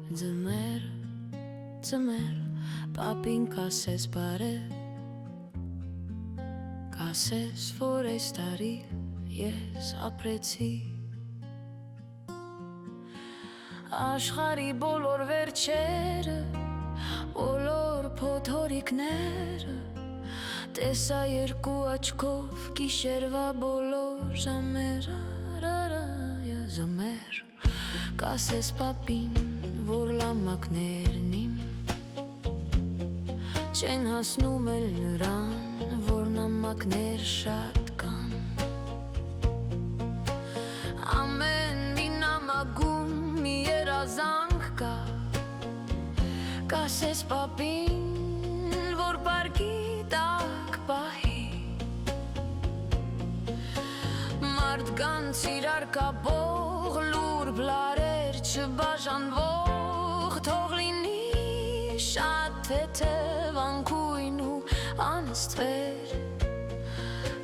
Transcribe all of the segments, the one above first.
Ձմեր, ձմեր, պապին կասես բարև, կասես, որ այս տարի ես ապրեցի աշխարհի բոլոր վերջերը, բոլոր փոթորիկները, տեսա երկու աչքով գիշերվա բոլոր ժամերը, ձմեր, կասես պապին, որ լամակներն իմ չեն հասնում էլ նրան, որ նամակներ շատ կան։ Ամեն մի նամակում մի երազանք կա, կասես պապին, որ պարկի տակ պահի մարդկանց իրար կապող լուրբ լարեր չբաժանվող, թող լինի շատ թեթևանքույն ու անստվեր,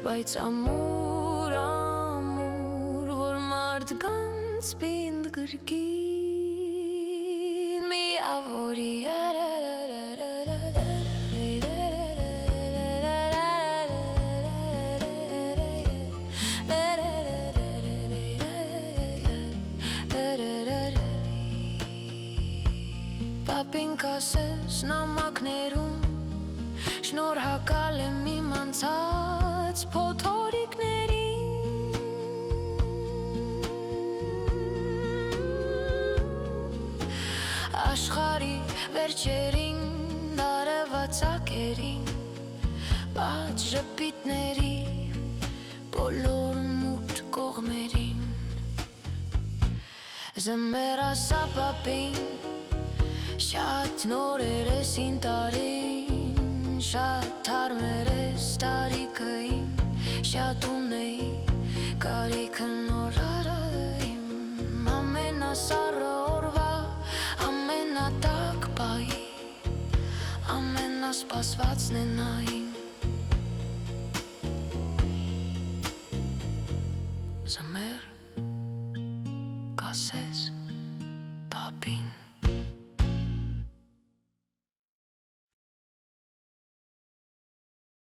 բայց ամուր, ամուր, որ մարդկանց պինդ գրկին միավորի Պապին կասես նամակներում շնորհակալ եմ իմ անցած փոթորիկներին, աշխարհի վերջերին, արևածագերին, բաց ժպիտների բոլոր մութ կողմերին, ձմեր ասա պապին, շատ նորեր ես ինձ տարին, շատ թարմեր ես տարիքին, շատ ունեի կարիքը նորարը իմ ամենասառը օրվա, ամենատակ պահի, ամենասպասվածն է նա իմ Ձմեր, կասես